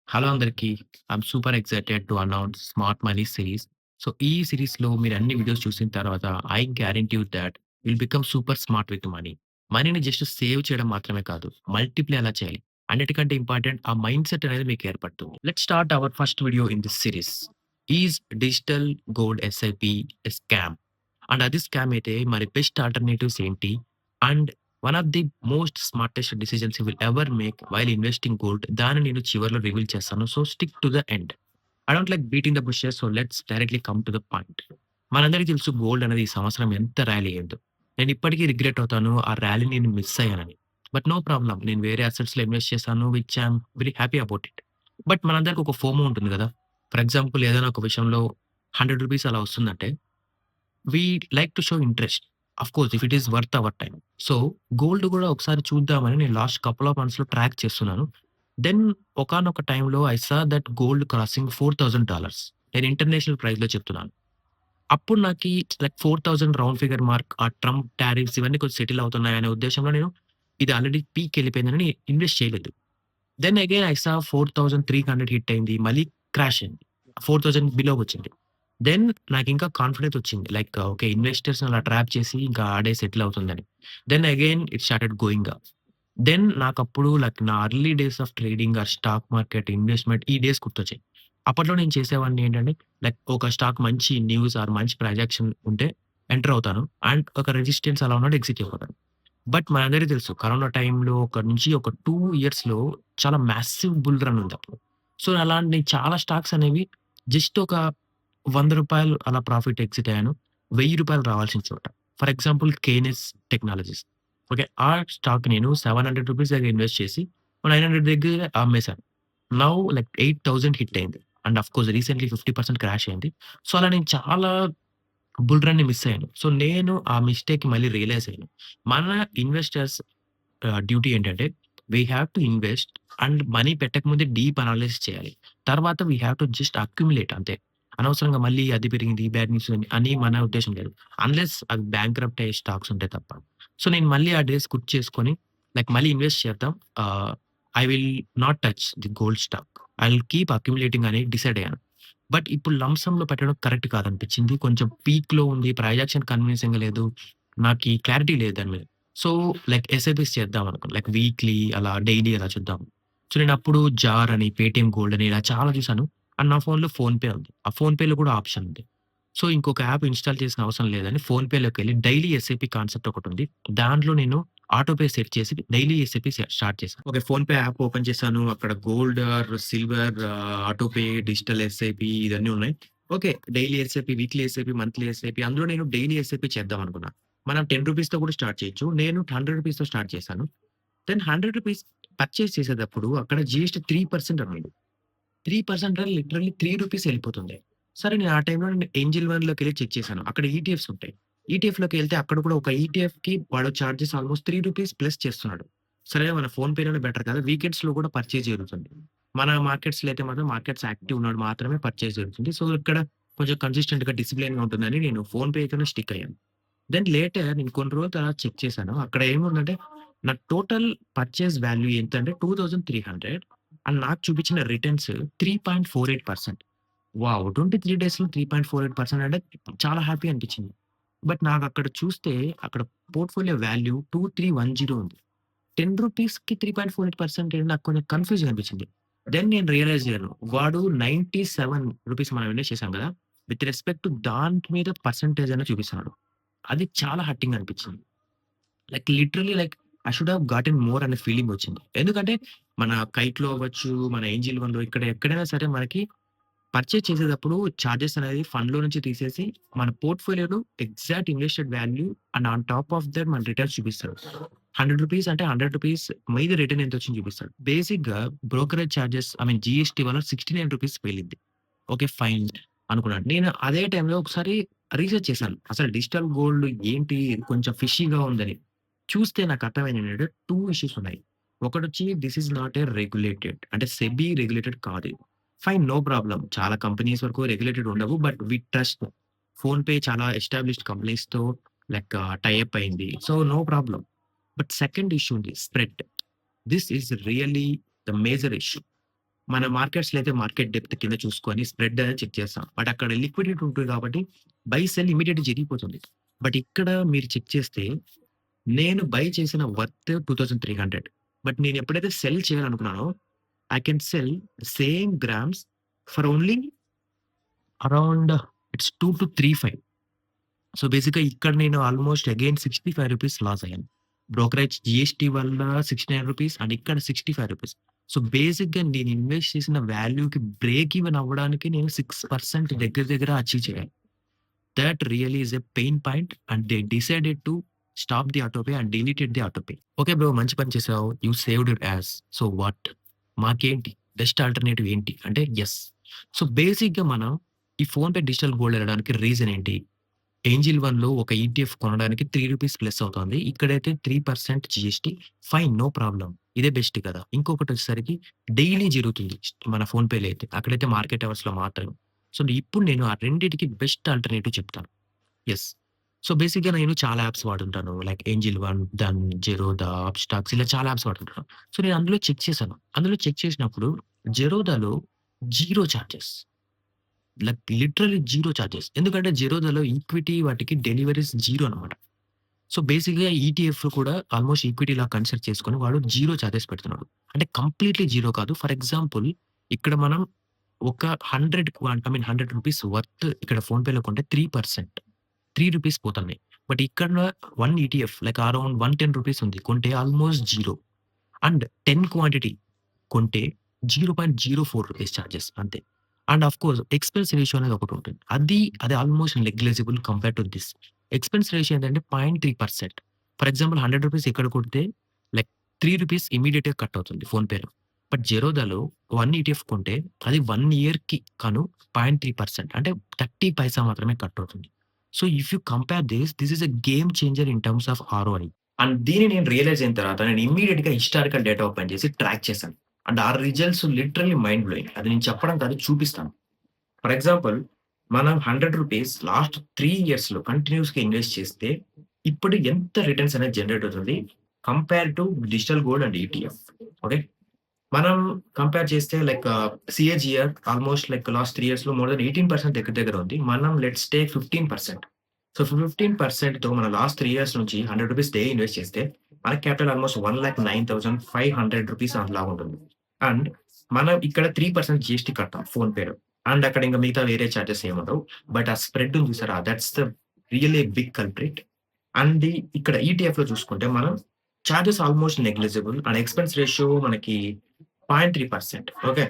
Hello అందరికీ. I'm super excited to announce smart money series. So, ఈ సిరీస్‌లో మీరు అన్ని వీడియోస్ చూసిన తర్వాత I guarantee you thought will become super smart with money. మనీని జస్ట్ సేవ్ చేయడం మాత్రమే కాదు, మల్టిప్లై ఎలా చేయాలి? అన్నిటికంటే ఇంపార్టెంట్ ఆ మైండ్‌సెట్ అనేది మీకు ఏర్పడుతుంది. Let's start our first video in this series. Is digital gold SIP a scam? And అది స్కామ్ అయితే మరి బెస్ట్ ఆల్టర్‌నేటివ్స్ ఏంటి? And one of the most smartest decisions you will ever make while investing gold దాన్ని నేను చివర్లో reveal చేస్తాను. So stick to the end. I don't like beating the bushes. So let's directly come to the point. మనందరికీ తెలుసు gold అనేది ఈ సంవత్సరం ఎంత ర్యాలీ అయిందో. నేను ఇప్పటికీ రిగ్రెట్ అవుతాను ఆ ర్యాలీని నేను మిస్ అయ్యానని. But no problem. నేను వేరే అసెట్స్‌లో ఇన్వెస్ట్ చేశాను which I am very happy about it. But మనందరికి ఒక ఫోమో ఉంటుంది గదా! ఫర్ ఎగ్జాంపుల్ ఏదైనా ఒక విషయంలో రూ. 100 అలా వస్తుందంటే we like to show interest. Of course if it is worth our time. So, gold గూడా ఒకసారి చూద్దామని నేను లాస్ట్ కపుల్ ఆఫ్ మంత్స్‌లో ట్రాక్ చేస్తున్నాను. దెన్ ఒకానొక టైమ్‌లో I saw that gold crossing $4,000. నేను ఇంటర్నేషనల్ ప్రైస్‌లో చెప్తున్నాను. అప్పుడు నాకీ లైక్ 4,000 రౌండ్ ఫిగర్ మార్క్, ఆ ట్రంప్ టారిఫ్స్ ఇవన్నీ కొంచెం సెటిల్ అవుతున్నాయనే ఉద్దేశంలో నేను ఇది ఆల్రెడీ పీక్ ఎళ్ళిపోయిందని ఇన్వెస్ట్ చేయలేదు. Then again I saw 4,300 hit అయింది. మళ్ళీ క్రాష్ అయింది. 4,000 బిలోకొచ్చింది. దెన్ నాకింకా కాన్ఫిడెన్స్ వచ్చింది. Like okay. ఇన్వెస్టర్స్‌ని అలా ట్రాప్ చేసి ఇంకా ఆడే సెటిల్ అవుతుందని. Then again it started going up. Then నాకప్పుడు లైక్ నా early days of trading or stock market investment ఈ డేస్ గుర్తొచ్చాయి. అప్పట్లో నేను చేసేవాడిని ఏంటంటే లైక్ ఒక స్టాక్ మంచి న్యూస్ ఆర్ మంచి ట్రాన్సాక్షన్ ఉంటే ఎంటర్ అవుతాను. అండ్ ఒక రెసిస్టెన్స్ అలా ఉన్నట్టు ఎగ్జిట్ అయిపోతాను. బట్ మనందరికీ తెలుసు కరోనా టైమ్‌లో ఒక నుంచి ఒక 2 ఇయర్స్‌లో చాలా మాసివ్ బుల్ రన్ ఉందప్పుడు. సో, అలాంటి చాలా స్టాక్స్ అనేవి జస్ట్ ఒక రూ. 100 అలా ప్రాఫిట్ ఎగ్జిట్ అయ్యాను. రూ. 1000 రావాల్సిన చోట. For example Kaynes technologies. Okay. ఆ స్టాక్ నేను రూ. 700 దగ్గర ఇన్వెస్ట్ చేసి 900 దగ్గర అమ్మేసాను. నౌ లైక్ 8000 హిట్ అయింది. అండ్ ఆఫ్‌కోర్స్ రీసెంట్‌లీ 50% క్రాష్ అయింది. సో, అలా నేను చాలా బుల్ రన్‌ని మిస్ అయ్యాను. సో, నేను ఆ మిస్టేక్ మళ్ళీ రియలైజ్ అయ్యాను. మన ఇన్వెస్టర్స్ డ్యూటీ ఏంటంటే we have to invest and money పెట్టకముందే డీప్ అనాలిసిస్ చేయాలి. తర్వాత we have to just accumulate అంతే. అనవసరంగా మళ్ళీ అది పెరిగింది, బ్యాడ్ న్యూస్ అని మన ఉద్దేశ్యం లేదు. అన్‌లెస్ అవి బ్యాంక్రప్ట్ అయ్యే స్టాక్స్ ఉంటే తప్ప. సో, నేను మళ్ళీ ఆ డేస్ గుర్తు చేసుకొని లైక్ మళ్ళీ ఇన్వెస్ట్ చేద్దాం. I will not touch the gold stock. I will keep accumulating అని డిసైడ్ అయ్యాను. బట్ ఇప్పుడు లంప్ సమ్‌లో పెట్టడం కరెక్ట్ కాదనిపించింది. కొంచెం పీక్‌లో ఉంది. ట్రాన్సాక్షన్ కన్విన్సింగ్‌గా లేదు. నాకీ క్లారిటీ లేదు దాని మీద. సో, లైక్ ఎస్ఐపీస్ చేద్దాం అనుకున్నా. లైక్ వీక్లీ అలా, డైలీ అలా చూద్దాం. సో, నేనప్పుడు జార్ అని, పేటీఎం గోల్డ్ అని ఇలా చాలా చూసాను. అండ్ నా ఫోన్‌లో ఫోన్‌పే ఉంది. ఆ ఫోన్‌పేలో కూడా ఆప్షన్ ఉంది. సో, ఇంకొక యాప్ ఇన్‌స్టాల్ చేసిన అవసరం లేదని ఫోన్‌పేలోకెళ్ళి డైలీ ఎస్ఐపీ కాన్సెప్ట్ ఒకటుంది. దాంట్లో నేను ఆటో పే సెట్ చేసి డైలీ ఎస్ఐపీ స్టార్ట్ చేశాను. ఓకే. ఫోన్‌పే యాప్ ఓపెన్ చేశాను. అక్కడ gold or silver auto pay, digital SIP ఇదన్నీ ఉన్నాయి. Okay. Daily SIP, weekly SIP, monthly SIP అందులో నేను డైలీ ఎస్ఐపీ చేద్దాం అనుకున్నా. మనం రూ. 10తో కూడా స్టార్ట్ చేయొచ్చు. నేను రూ. 100తో స్టార్ట్ చేశాను. దెన్ రూ. 100 పర్చేజ్ చేసేటప్పుడు అక్కడ జీఎస్టీ 3% అన్నాడు. 3% అంటే లిటరల్లీ రూ. 3 ఎళ్ళిపోతుంది. సరే నేను ఆ టైమ్‌లో నేను ఏంజెల్ వన్‌లోకెళ్ళి చెక్ చేశాను. అక్కడ ఈటీఎఫ్స్ ఉంటాయి. ఈటీఎఫ్‌లోకెళ్తే అక్కడ కూడా ఒక ఈటీఎఫ్‌కి వాడు చార్జెస్ ఆల్‌మోస్ట్ రూ. 3 ప్లస్ చేస్తున్నాడు. సరే మన ఫోన్‌పేలోనే బెటర్ కదా! వీకెండ్స్‌లో కూడా పర్చేజ్ జరుగుతుంది. మన మార్కెట్స్‌లో అయితే మాత్రం మార్కెట్స్ యాక్టివ్ ఉన్నోడు మాత్రమే పర్చేజ్ జరుగుతుంది. సో, ఇక్కడ కొంచెం కన్సిస్టెంట్‌గా డిసిప్లిన్‌గా ఉంటుందని నేను ఫోన్‌పే‌తోనే స్టిక్ అయ్యాను. దెన్ లేటర్ నేను కొన్ని రోజుల తర్వాత చెక్ చేశాను. అక్కడ ఏముందంటే నా టోటల్ పర్చేస్ వాల్యూ ఎంతంటే 2300 అండ్ నాకు చూపించిన రిటర్న్స్ 3.48%. వావ్! 23 డేస్‌లో 3.48% అంటే చాలా హ్యాపీ అనిపించింది. బట్ నాకక్కడ చూస్తే అక్కడ పోర్ట్‌ఫోలియో వాల్యూ 2310 ఉంది. రూ. 10కి 3.48% ఏంటి నాకు కొంచెం కన్‌ఫ్యూజింగ్ అనిపించింది. దెన్ నేను రియలైజ్ అయ్యాను. వాడు రూ. 97 మనం ఇన్వెస్ట్ చేసాం కదా! విత్ రెస్పెక్ట్ టు దాని మీద పర్సెంటేజ్ అనేది చూపిస్తున్నాడు. అది చాలా హర్టింగ్ అనిపించింది. Like literally like I should have gotten more అనే ఫీలింగ్ వచ్చింది. ఎందుకంటే మన కైట్‌లో అవ్వచ్చు, మన ఏంజిల్ వన్‌లో ఇక్కడ ఎక్కడైనా సరే మనకి పర్చేజ్ చేసేటప్పుడు చార్జెస్ అనేది ఫండ్‌లో నుంచి తీసేసి మన పోర్ట్‌ఫోలియోలో exact invested value and on top of that మన రిటర్న్స్ చూపిస్తాడు. రూ. 100 అంటే రూ. 100 మీద రిటర్న్ ఎంతొచ్చిందో చూపిస్తాడు. బేసిక్‌గా brokerage charges I mean GST వల్ల రూ. 69 పేలింది. ఓకే. ఫైన్ అనుకున్నాను. నేను అదే టైంలో ఒకసారి రీసెర్చ్ చేశాను. అసలు డిజిటల్ గోల్డ్ ఏంటి? కొంచెం ఫిషీగా ఉందని. చూస్తే నాకు అర్థమైంది ఏంటంటే 2 ఇష్యూస్ ఉన్నాయి. ఒకటొచ్చి this is not a regulated అంటే సెబీ రెగ్యులేటెడ్ కాదు. Fine no problem. చాలా కంపెనీస్ వరకు రెగ్యులేటెడ్ ఉండవు. But we trust. ఫోన్‌పే చాలా ఎస్టాబ్లిష్డ్ కంపెనీస్‌తో లైక్ టై అప్ అయింది. So, no problem. But second issue ఉంది spread. This is really the major issue. మన మార్కెట్స్‌లో అయితే మార్కెట్ డెప్త్ కింద చూసుకొని స్ప్రెడ్ అనేది చెక్ చేస్తాం. బట్ అక్కడ లిక్విడిటీ ఉంటుంది కాబట్టి బై, సెల్ ఇమ్మీడియేట్‌గా జరిగిపోతుంది. బట్ ఇక్కడ మీరు చెక్ చేస్తే నేను బై చేసిన వర్త్ 2300. బట్ నేను ఎప్పుడైతే సెల్ చేయాలనుకున్నానో I can sell same grams for only around it's 2-35. So, బేసిక్‌గా ఇక్కడ నేను ఆల్‌మోస్ట్ అగైన్ రూ. 65 లాస్ అయ్యాను. బ్రోకరేజ్ జీఎస్టీ వల్ల రూ. 69 అండ్ ఇక్కడ రూ. 65. సో, బేసిక్‌గా నేను ఇన్వెస్ట్ చేసిన వాల్యూకి బ్రేక్ ఈవెన్ అవ్వడానికి నేను 6% దగ్గర దగ్గర అచీవ్ చేయాలి. That really is a pain point and they decided to stop the auto pay and deleted the auto pay. Okay bro, మంచి పని చేసావు. You saved your ass. So what? మాకేంటి? బెస్ట్ ఆల్టర్‌నేటివ్ ఏంటి? అంటే యెస్. సో, బేసిక్‌గా మనం ఈ PhonePe digital gold ఎళ్ళడానికి రీజన్ ఏంటి? ఏంజిల్ వన్‌లో ఒక ఈటీఎఫ్ కొనడానికి రూ. 3 ప్లస్ అవుతోంది. ఇక్కడైతే 3% జీఎస్టీ. Fine, no problem. ఇదే బెస్ట్ కదా! ఇంకొకటొచ్చేసరికి డైలీ జరుగుతుంది. మన ఫోన్‌పేలో అయితే. అక్కడైతే మార్కెట్ అవర్స్‌లో మాత్రమే. సో, ఇప్పుడు నేను ఆ రెండిటికి బెస్ట్ ఆల్టర్‌నేటివ్ చెప్తాను. యెస్. సో, బేసిక్‌గా నేను చాలా యాప్స్ వాడుంటాను. లైక్ ఏంజిల్ వన్, డన్, జెరోదా, అప్‌స్టాక్స్ ఇలా చాలా యాప్స్ వాడుతుంటాను. సో, నేను అందులో చెక్ చేశాను. అందులో చెక్ చేసినప్పుడు జెరోదాలో zero charges. Like literally zero charges. ఎందుకంటే జెరోదాలో ఈక్విటీ వాటికి డెలివరీస్ జీరో అనమాట. సో, బేసిక్‌గా ఈటీఎఫ్ కూడా ఆల్‌మోస్ట్ ఈక్విటీలా కన్సిడర్ చేసుకొని వాడు జీరో చార్జెస్ పెడుతున్నాడు. అంటే కంప్లీట్‌లీ జీరో కాదు. ఫర్ ఎగ్జాంపుల్ ఇక్కడ మనం ఒక 100 ఐ మీన్ రూ. 100 వర్త్ ఇక్కడ ఫోన్‌పేలో కొంటే 3%. రూ. 3 పోతున్నాయి. బట్ ఇక్కడ 1 ఈటీఎఫ్ లైక్ అరౌండ్ రూ. 110 ఉంది. కొంటే ఆల్‌మోస్ట్ జీరో. అండ్ 10 క్వాంటిటీ కొంటే రూ. 0.04 చార్జెస్ అంతే. అండ్ ఆఫ్‌కోర్స్ ఎక్స్‌పెన్స్ రేషియో అనేది ఒకటుంటుంది. అది almost negligible compare to this. Expense ratio ఏంటంటే 0.3%. ఫర్ ఎగ్జాంపుల్ రూ. 100 ఇక్కడ కొడితే లైక్ రూ. 3 ఇమ్మీడియేట్‌గా కట్ అవుతుంది ఫోన్‌పేలో. బట్ జెరోదాలో 1 ఈటీఎఫ్ కొంటే అది 1 ఇయర్‌కి గాను 0.3% అంటే 30 పైసా మాత్రమే కట్ అవుతుంది. So, if you compare this is a game changer in terms of ROI. And దీన్ని నేను రియలైజ్ అయిన తర్వాత నేను ఇమ్మీడియేట్‌గా హిస్టారికల్ డేటా ఓపెన్ చేసి ట్రాక్ చేశాను. అండ్ ఆ రిజల్ట్స్ లిటరల్లీ మైండ్ బ్లోయింగ్. అది నేను చెప్పడం కాదు, చూపిస్తాను. ఫర్ ఎగ్జాంపుల్ మనం రూ. 100 లాస్ట్ 3 ఇయర్స్‌లో కంటిన్యూయస్‌గా ఇన్వెస్ట్ చేస్తే ఇప్పుడు ఎంత రిటర్న్స్ అనేది జనరేట్ అవుతుంది compare to digital gold and ETF. Okay. మనం కంపేర్ చేస్తే like CAGR almost like last 3 ఇయర్స్‌లో మోర్ థాన్ 18% దగ్గర దగ్గర ఉంది. మనం లెట్స్ టేక్ 15%. సో, 15%తో మన లాస్ట్ 3 ఇయర్స్ నుంచి రూ. 100 డే ఇన్వెస్ట్ చేస్తే మన క్యాపిటల్ ఆల్‌మోస్ట్ 1,09,500 అలా ఉంటుంది. అండ్ మనం ఇక్కడ 3% జీఎస్టీ కడతాం ఫోన్‌పేలో. అండ్ అక్కడ ఇంక మిగతా వేరే చార్జెస్ ఏముండవు. బట్ ఆ స్ప్రెడ్ ఉంది చూసారా? That's the really big culprit. And ఇక్కడ ఈటీఎఫ్‌లో చూసుకుంటే మనం charges almost negligible and expense ratio మనకి 0.3%. ఓకే.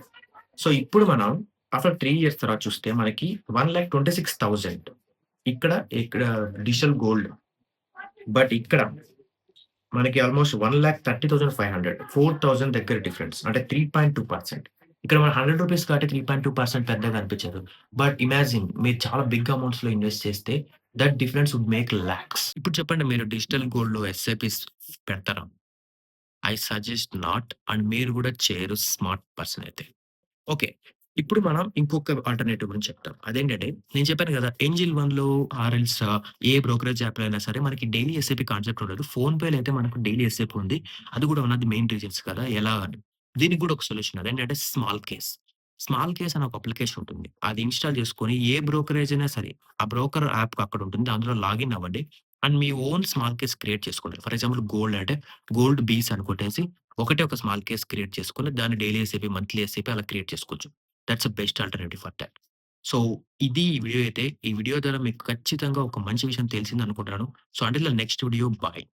సో, ఇప్పుడు మనం ఆఫ్టర్ 3 ఇయర్స్ తర్వాత చూస్తే మనకి 1,26,000 ఇక్కడ ఇక్కడ డిజిటల్ గోల్డ్. బట్ ఇక్కడ మనకి ఆల్‌మోస్ట్ 1,30,500 4,000 దగ్గర డిఫరెన్స్. అంటే 3.2%. ఇక్కడ మన రూ. 100 కాబట్టి 3.2% పెద్దగా అనిపించదు. బట్ ఇమాజిన్ మీరు చాలా బిగ్ అమౌంట్స్‌లో ఇన్వెస్ట్ చేస్తే that difference would make lakhs. ఇప్పుడు చెప్పండి, మీరు డిజిటల్ గోల్డ్‌లో ఎస్ఐపీస్ పెడతారా? ఐ సజెస్ట్ నాట్ అండ్ మీరు గూడా చేయరు స్మార్ట్ పర్సన్ అయితే. ఓకే. ఇప్పుడు మనం ఇంకొక ఆల్టర్‌నేటివ్ గురించి చెప్తాం. అదేంటంటే నేను చెప్పాను గదా! ఏంజిల్ వన్‌లో ఆర్ఎల్స్ ఏ బ్రోకరేజ్ యాప్‌లో అయినా సరే మనకి డైలీ ఎస్ఐపి కాన్సెప్ట్ ఉండదు. ఫోన్‌పేలో అయితే మనకు డైలీ ఎస్ఐపి ఉంది. అది గూడా one of the main reasons కదా! ఎలా అని. దీనికి గూడా ఒక సొల్యూషన్ అదేంటంటే స్మాల్ కేస్. స్మాల్ కేస్ అనే ఒక అప్లికేషన్ ఉంటుంది. అది ఇన్‌స్టాల్ చేసుకొని ఏ బ్రోకరేజ్ అయినా సరే ఆ బ్రోకర్ యాప్ అక్కడ ఉంటుంది. అందులో లాగిన్ అవ్వండి. And me own small case create చేసుకోండి. ఫర్ ఎగ్జాంపుల్ గోల్డ్ అంటే గోల్డ్ బీస్ అని కొట్టేసి ఒకటే ఒక స్మాల్ కేస్ క్రియేట్ చేసుకొని దాన్ని డైలీ ఎస్ఐపి, మంత్లీ ఎస్ఐపి అలా క్రియేట్ చేసుకోవచ్చు. That's the best alternative for thought. So, ఇది ఈ వీడియో అయితే. ఈ వీడియో ద్వారా మీకు ఖచ్చితంగా ఒక మంచి విషయం తెలిసిందనుకుంటున్నాను. So, until the next video. Bye.